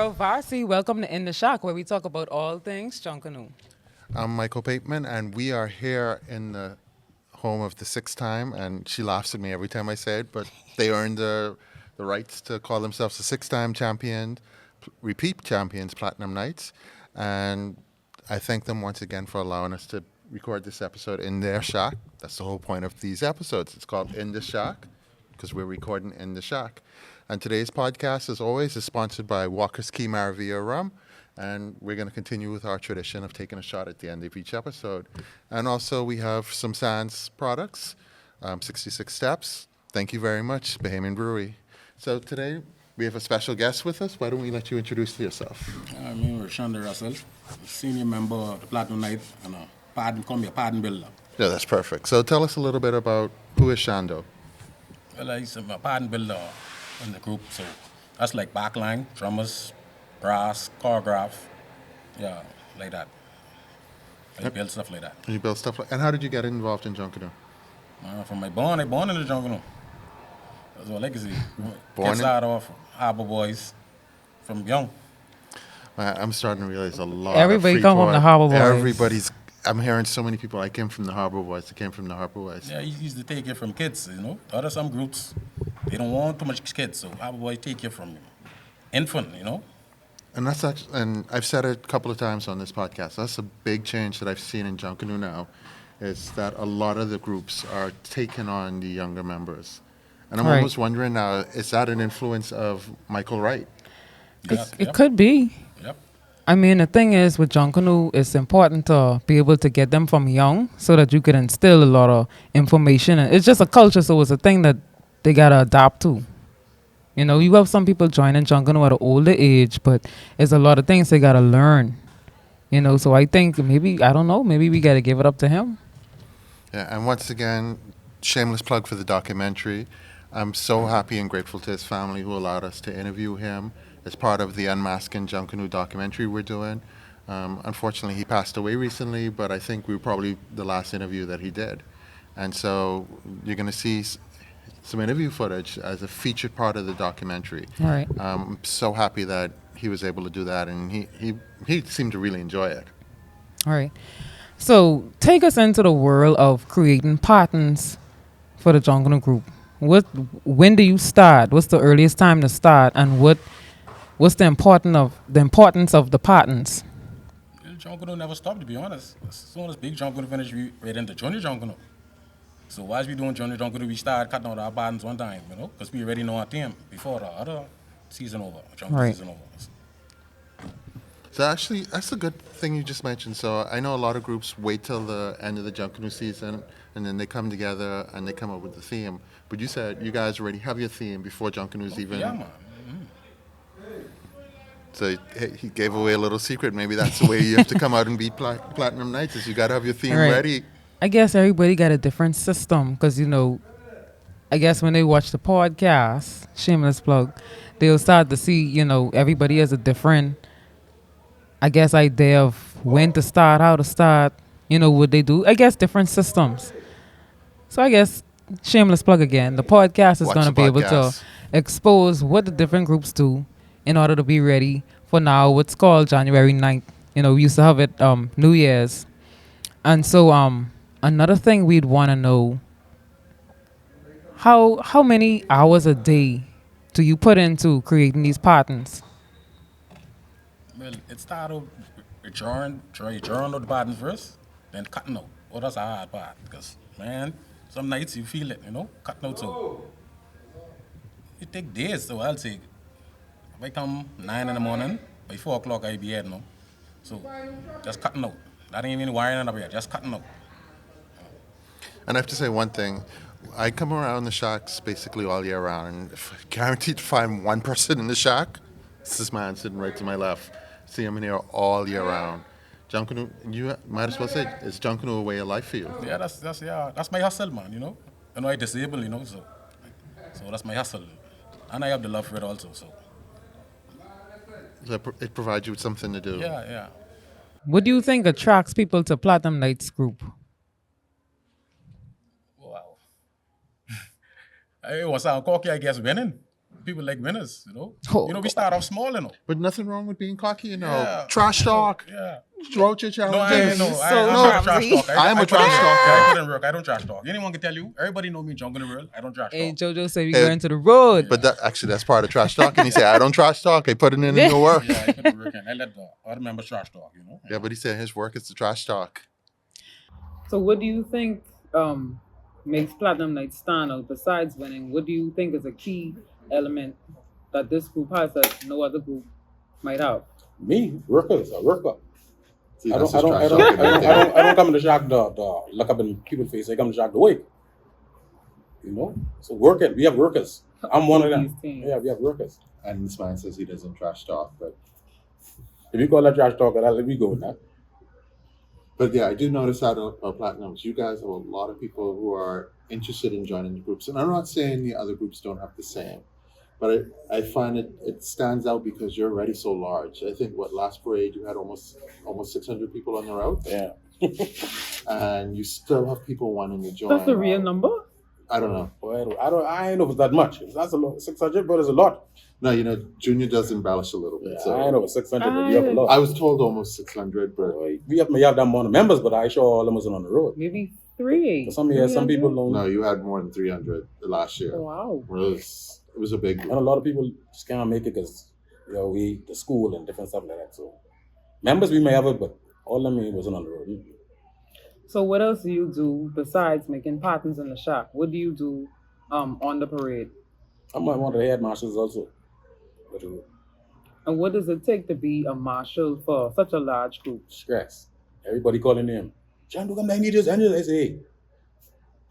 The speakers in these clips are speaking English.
girl Varsi. Welcome to In the Shock, where we talk about all things Junkanoo. I'm Michael Bateman, and we are here in the home of the sixth time, and she laughs at me every time I say it, but they earned the rights to call themselves the six-time champion, repeat champions, Platinum Knights, and I thank them once again for allowing us to record this episode in their shack. That's the whole point of these episodes. It's called In the Shack because we're recording in the shack. And today's podcast, as always, is sponsored by Walker's Key Maravilla Rum. And we're going to continue with our tradition of taking a shot at the end of each episode. And also, we have some Sands products, 66 Steps. Thank you very much, Bahamian Brewery. So today, we have a special guest with us. Why don't we let you introduce yourself? I'm Shando Russell, senior member of the Platinum Knights and a pardon builder. Yeah, that's perfect. So tell us a little bit about who is Shando. Well, he's a pardon builder in the group, so that's like backline, drummers, brass, choreograph, yeah, like that. I build stuff like that. You build stuff like, and how did you get involved in Junkanoo? From my born in the jungle. That's my legacy. Kids In- out of Harbor Boys from young. I'm starting to realize a lot. Everybody of come from the Harbor Boys. I'm hearing so many people. I came from the Harbor Boys. I came from the Harbor Boys. Yeah, he used to take it from kids, Other some groups, they don't want too much kids, so Harbor Boys take it from infant, And that's actually, and I've said it a couple of times on this podcast. That's a big change that I've seen in Junkanoo now, is that a lot of the groups are taking on the younger members, and I'm Right. almost wondering now: is that an influence of Michael Wright? It could be. Yep. I mean, the thing is with Junkanoo, it's important to be able to get them from young so that you can instill a lot of information. And it's just a culture, so it's a thing that they got to adapt to. You have some people joining Junkanoo at an older age, but it's a lot of things they got to learn. So I think maybe we got to give it up to him. Yeah, and once again, shameless plug for the documentary. I'm so happy and grateful to his family who allowed us to interview him as part of the Unmasking Junkanoo documentary we're doing. Unfortunately, he passed away recently, but I think we were probably the last interview that he did. And so you're going to see some interview footage as a featured part of the documentary. All right. I'm so happy that he was able to do that, and he seemed to really enjoy it. All right. So take us into the world of creating patterns for the Junkanoo group. When do you start? What's the earliest time to start, and what's the importance of the patterns? Junkanoo never stopped, to be honest. As soon as big Junkanoo finished, we went into junior Junkanoo. So while we doing junior Junkanoo, we started cutting out our patterns one time, because we already know our theme before the other season over, Junkanoo Right. season over. So actually, that's a good thing you just mentioned. So I know a lot of groups wait till the end of the Junkanoo season, and then they come together and they come up with the theme. But you said you guys already have your theme before Junkanoo's even. Yeah, man. So he gave away a little secret. Maybe that's the way you have to come out and beat Platinum Knights, is you got to have your theme Right. ready. I guess everybody got a different system because, I guess when they watch the podcast, shameless plug, they'll start to see, everybody has a different, I guess, idea of when to start, how to start, what they do. I guess different systems. So I guess, shameless plug again, the podcast is Watch going to the be able to podcast. expose what the different groups do in order to be ready for now what's called January 9th. We used to have it New Year's. And so another thing we'd want to know, how many hours a day do you put into creating these patterns? Well, it started with drawing out the patterns first, then cutting out. Oh, that's a hard part, because, man, some nights you feel it, cutting out. So it take days, so I'll say, if I come 9 in the morning, by 4 o'clock I'll be here, So just cutting out. That ain't even wiring up yet, just cutting out. And I have to say one thing. I come around the shacks basically all year round, and if I'm guaranteed to find one person in the shack, it's this man sitting right to my left. See him in here all year round. Junkanoo, you might as well say, is Junkanoo a way of life for you? Yeah, that's my hustle, man, I disabled, so that's my hustle. And I have the love for it also, so. So it provides you with something to do. Yeah. What do you think attracts people to Platinum Knights group? Wow. I was cocky, I guess, winning. people like winners, you know. Oh, You know, we start off small, you know. But nothing wrong with being cocky, you know. Yeah. Trash talk. Yeah. Throw your No, I challenges. know. So I'm not a trash clumsy. talk. I am a trash I talker. put in work. I don't trash talk. Anyone can tell you. Everybody know me, Junkanoo World. I don't trash Hey, talk. Jojo said we Hey, going to the road. But that's part of trash talk. And he said, I don't trash talk. I put it in your work. Yeah, I put in work in. I let the other members trash talk, you know. Yeah, but he said his work is the trash talk. So what do you think makes Platinum Knights stand out besides winning? What do you think is a key element that this group has that no other group might have? Me, workers, a worker. See, I that's don't, I his don't, trash I talking don't, I right don't, I there. don't, I don't come in the shock the look up in people's face. I come to shock the weight. You know, so working. We have workers. I'm one of them. These teams. Yeah, we have workers. And this man says he doesn't trash talk, but If you call that trash talk, I'll let me go with that. yeah, I do notice that about Platinums, you guys have a lot of people who are interested in joining the groups. And I'm not saying the other groups don't have the same, but I find it stands out because you're already so large. I think last parade you had almost 600 people on the route, Yeah. and you still have people wanting to join. That's the real number? I don't know. Well, I ain't know if it's that much. That's a lot. 600, but it's a lot. No, Junior does embellish a little bit. Yeah, So I ain't know it's 600, but we have a lot. I was told almost 600, but We have that amount of members, but I sure all them wasn't on the road. Maybe three. Some people don't. no, you had more than 300 last year. Wow. It was a big And a lot of people just can't make it because the school and different stuff like that. So members we may have it, but all of them wasn't on the road. So what else do you do besides making patterns in the shop? What do you do on the parade? I'm one of the head marshals also. And what does it take to be a marshal for such a large group? Stress. Everybody calling him. Shando, come, I need this. I say, hey,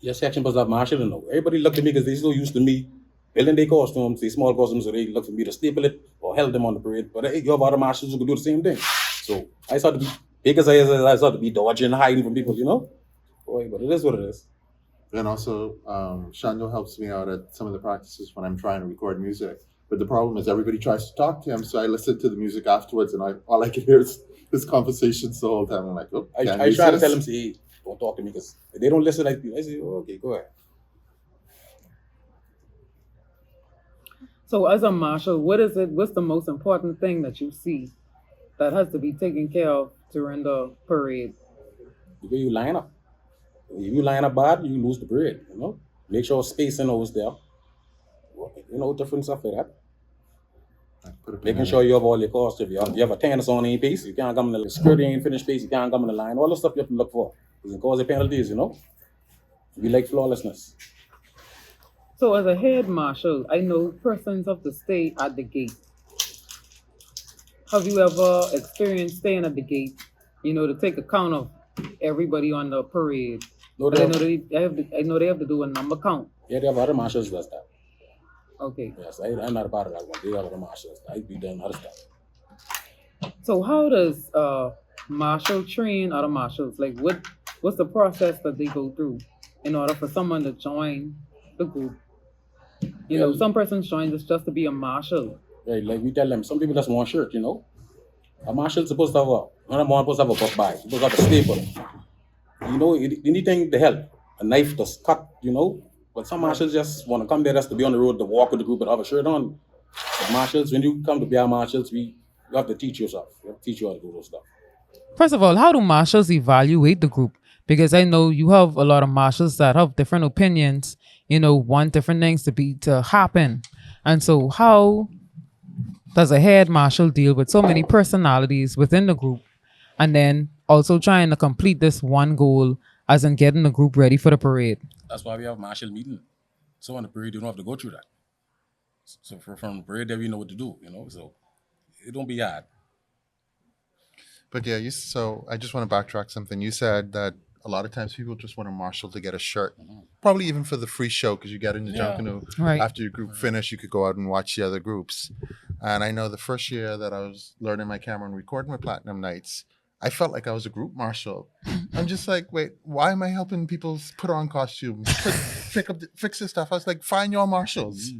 your section was up marshal, you know. Everybody looked at me because they so used to me building their costumes, these small costumes, so they look for me to staple it or held them on the parade. But hey, you have other marshals who could do the same thing. So I started to be big as I started to be dodging, hiding from people, you know. Boy, but it is what it is. And also, Shando helps me out at some of the practices when I'm trying to record music. But the problem is everybody tries to talk to him, so I listen to the music afterwards, and all I can hear is his conversations the whole time. I'm like, oh, I try to tell them, say, hey, don't talk to me because they don't listen like me. I say, oh, okay, go ahead. So as a marshal, what's the most important thing that you see that has to be taken care of during the parade? The way you line up. If you line up bad, you lose the parade, you know. Make sure spacing always there. You know, different stuff like that. Making sure you have all your costs. If you have a tennis on any piece, you can't come in the skirt ain't finished piece, you can't come in the line. All the stuff you have to look for. It can cause you penalties, you know. We like flawlessness. So as a head marshal, I know persons have to stay at the gate. Have you ever experienced staying at the gate, to take account of everybody on the parade? No, But I know they have to do a number count. Yeah, they have other marshals does that. Okay. Yes, I'm not a part of that one. They have other marshals. I be done other stuff. So how does marshal train other marshals? Like what's the process that they go through in order for someone to join the group? Some persons join just to be a marshal. Right, like we tell them, some people just want shirt, you know. A marshal's supposed to have a book bag, supposed to have a staple. You know, anything to help. A knife to cut, you know. But some marshals just want to come there just to be on the road to walk with the group and have a shirt on. But marshals, when you come to be our marshals, you have to teach yourself. You have to teach you how to do those stuff. First of all, how do marshals evaluate the group? Because I know you have a lot of marshals that have different opinions, want different things to happen. And so how does a head marshal deal with so many personalities within the group and then also trying to complete this one goal as in getting the group ready for the parade? That's why we have marshal meeting. So on the parade, you don't have to go through that. So from the parade, there we know what to do, So it don't be hard. But yeah, so I just want to backtrack something. You said that a lot of times people just want a marshal to get a shirt, probably even for the free show because you get in the Junkanoo. Right. After your group finished, you could go out and watch the other groups. And I know the first year that I was learning my camera and recording with Platinum Knights, I felt like I was a group marshal. I'm just like, wait, why am I helping people put on costumes, fix this stuff? I was like, find your marshals.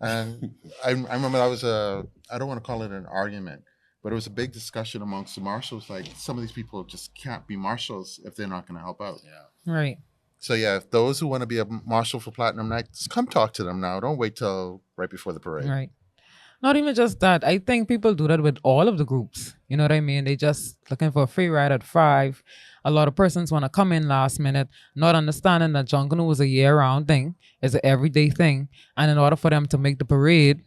And I remember I don't want to call it an argument, but it was a big discussion amongst the marshals. Like, some of these people just can't be marshals if they're not going to help out. Yeah. Right. So yeah, if those who want to be a marshal for Platinum Knights, come talk to them now. Don't wait till right before the parade. Right. Not even just that. I think people do that with all of the groups. You know what I mean? They just looking for a free ride at 5. A lot of persons want to come in last minute, not understanding that Junkanoo is a year-round thing, is an everyday thing, and in order for them to make the parade,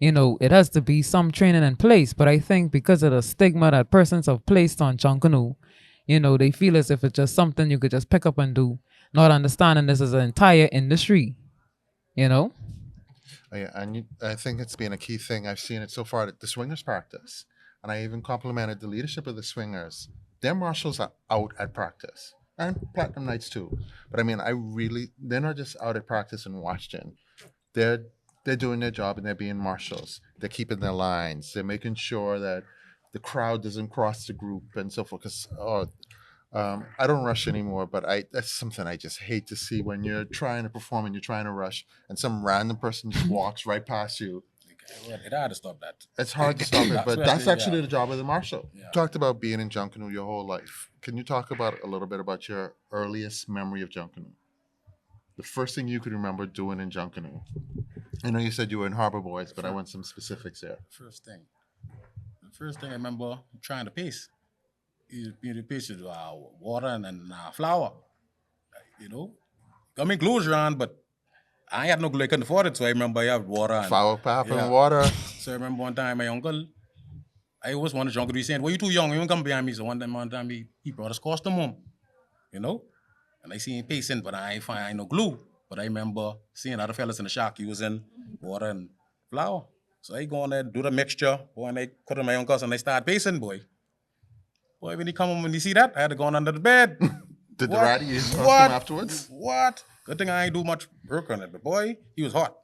it has to be some training in place. But I think because of the stigma that persons have placed on Junkanoo, they feel as if it's just something you could just pick up and do, not understanding this is an entire industry. You know? Yeah, and I think it's been a key thing. I've seen it so far at the swingers practice, and I even complimented the leadership of the swingers. Their marshals are out at practice, and Platinum Knights too. But I mean, they're not just out at practice and watching. They're they're doing their job and they're being marshals. They're keeping their lines. They're making sure that the crowd doesn't cross the group and so forth. Because I don't rush anymore, but that's something I just hate to see when you're trying to perform and you're trying to rush and some random person just walks right past you. Well, it hard to stop that. It's hard to stop it, but that's actually the job of the marshal. Yeah. You talked about being in Junkanoo your whole life. Can you talk about a little bit about your earliest memory of Junkanoo? The first thing you could remember doing in Junkanoo. I know you said you were in Harbor Boys, but I want some specifics there. The first thing I remember trying to pace. You pace with water and flour. You know, got me glue on, but I had no glue. I couldn't afford it, so I remember I had water and Flour, pap, yeah. and water. So I remember one time my uncle, I always wanted uncle to be saying, "Well, you too young, you don't come behind me." So one time he brought his costume home, you know, and I see him pacing, but I ain't find no glue. But I remember seeing other fellas in the shack using water and flour. So I go on there, do the mixture, boy, and I put it in my uncle's and I start pacing, boy. Boy, when he come home and he see that, I had to go on under the bed. Did the What? ratty use costume What? afterwards? What? Good thing I ain't do much work on it, but boy, he was hot.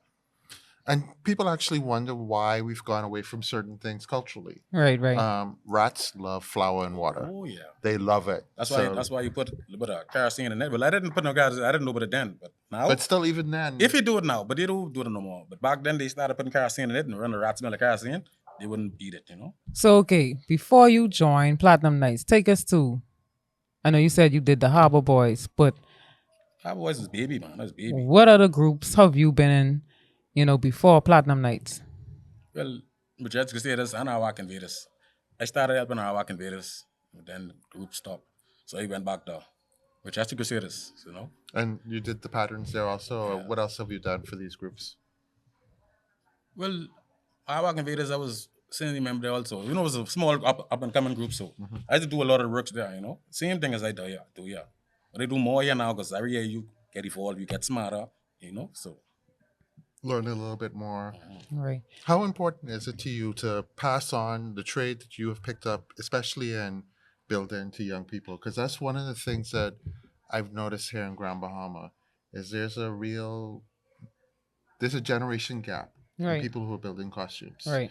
And people actually wonder why we've gone away from certain things culturally. Right. Rats love flour and water. Oh yeah. They love it. That's why you put a little bit of kerosene in it. Well, I didn't put no kerosene. I didn't know about it then, but now. But still, even then, If you do it now, but they don't do it no more. But back then they started putting kerosene in it, and when the rats smell of kerosene, they wouldn't eat it. So, okay, before you join Platinum Knights, take us to, I know you said you did the Harbor Boys, but Our boys is baby, man. That's baby. what other groups have you been in, before Platinum Knights? Well, Majestic Crusaders and our Walking Invaders. I started helping our Walking Invaders, but then the group stopped. So I went back to Majestic Crusaders. and you did the patterns there also. Or what else have you done for these groups? Well, our Walking Invaders, I was senior member there also. It was a small up and coming group, so I had to do a lot of work there, Same thing as I do, yeah. But I do more here now because every year you get evolved, you get smarter, so. Learn a little bit more. Right. How important is it to you to pass on the trade that you have picked up, especially in building to young people? Because that's one of the things that I've noticed here in Grand Bahama is there's a generation gap in Right. people who are building costumes. Right.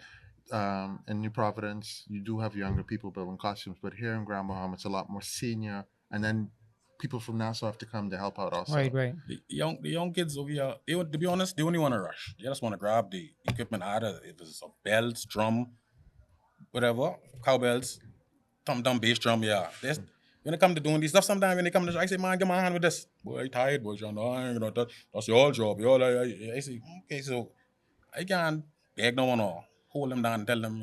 In New Providence, you do have younger people building costumes, but here in Grand Bahama, it's a lot more senior, and then people from Nassau have to come to help out also. Right. The young kids over here, to be honest, they only want to rush. They just want to grab the equipment either if it's a belt, drum, whatever, cowbells, tom bass drum, yeah. When it comes to doing these stuff, sometimes when they come to, I say, man, get my hand with this. Boy, I tired, boy, John. I ain't gonna touch. That's your job. I say, okay, so I can't beg no one or hold them down and tell them,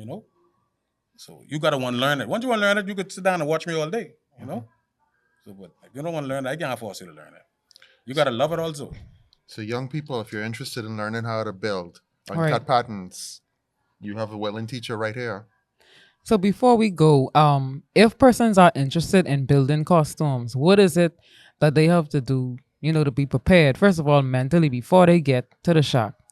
So you gotta want to learn it. Once you want to learn it, you could sit down and watch me all day, So, but if you don't want to learn it, I can't force you to learn it. You gotta love it also. So young people, if you're interested in learning how to build or Right. cut patterns, you have a willing teacher right here. So before we go, if persons are interested in building costumes, what is it that they have to do, to be prepared? First of all, mentally before they get to the shop.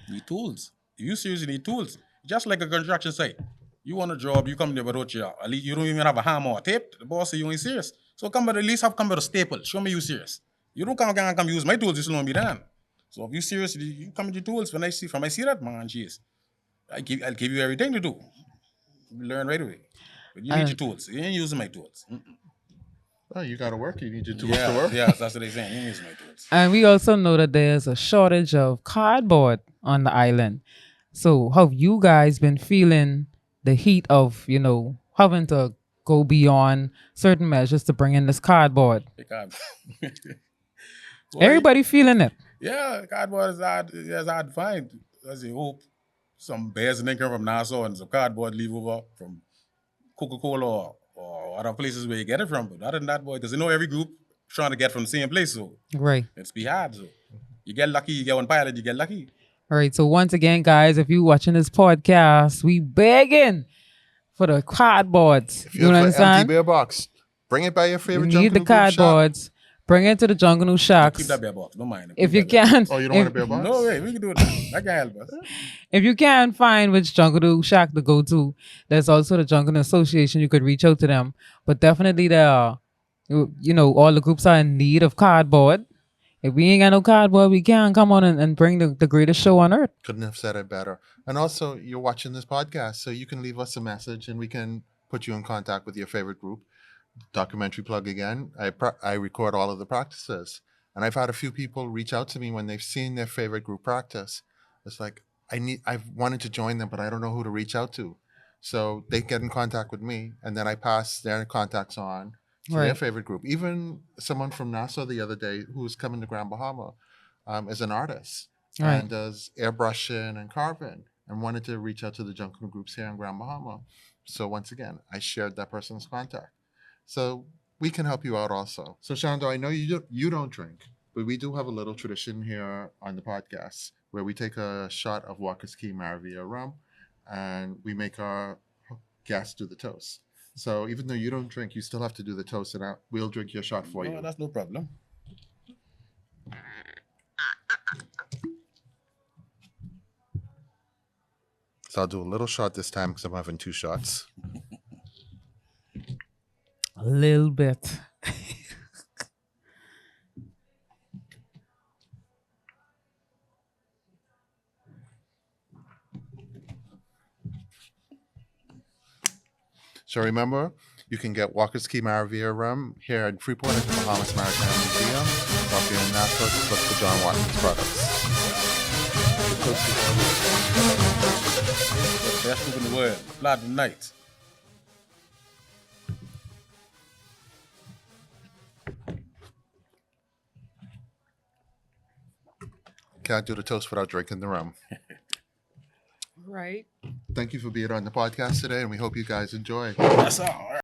Need tools. If you seriously need tools, just like a construction site. You want a job, you come there without at least you don't even have a hammer or tape. The boss say you ain't serious. So come at least come with a staple. Show me you serious. You don't come use my tools, you slow me down. So if you serious, you come with your tools. When I see that, man, jeez. I'll give you everything to do. You learn right away. But you need your tools. You ain't using my tools. Oh, you got to work. You need your tools Yeah, to work. yeah, that's what they're saying. You ain't using my tools. And we also know that there's a shortage of cardboard on the island. So have you guys been feeling the heat of, having to go beyond certain measures to bring in this cardboard? Because Boy, Everybody feeling it. yeah, cardboard is hard to find. As you hope some bears and come from Nassau and some cardboard leave over from Coca-Cola or other places where you get it from. But other than that, boy, because you know every group trying to get from the same place, so Right. it's be hard. So you get lucky, you get one pilot, you get lucky. All right. So once again, guys, if you watching this podcast, we begging for the cardboards. If You you have an empty understand? beer box, bring it by your You favorite need the Junkanoo group shop. cardboards. Bring it to the Junkanoo Keep Shacks. that beer box, don't mind. If Keep you that beer can. Oh, you don't want a beer box? box. No way, we can do that. That can help us. If you can't find which Junkanoo Shack to go to, there's also the Junkanoo Association. You could reach out to them. But definitely there are, all the groups are in need of cardboard. If we ain't got no cardboard, we can't come on and bring the greatest show on earth. Couldn't have said it better. And also, you're watching this podcast, so you can leave us a message and we can put you in contact with your favorite group. Documentary plug again. I record all of the practices. And I've had a few people reach out to me when they've seen their favorite group practice. It's like, I've wanted to join them, but I don't know who to reach out to. So they get in contact with me, and then I pass their contacts on to their Right. favorite group. Even someone from Nassau the other day who was coming to Grand Bahama is an artist Right. and does airbrushing and carving and wanted to reach out to the Junkanoo groups here in Grand Bahama. So once again, I shared that person's contact. So we can help you out also. So Shando, I know you don't drink, but we do have a little tradition here on the podcast where we take a shot of Walker's Key Maravilla rum and we make our guests do the toast. So even though you don't drink, you still have to do the toast, and we'll drink your shot for No, you. that's no problem. So I'll do a little shot this time because I'm having 2 shots. A little bit. So remember, you can get Walker's Key Maravilla rum here in Freeport at the Bahamas Maritime Museum. Or if you're in Nassau, just look for John Watkins products. The best group in the world, Platinum Knights. Can't do the toast without drinking the rum. Right. Thank you for being on the podcast today, and we hope you guys enjoy. That's all.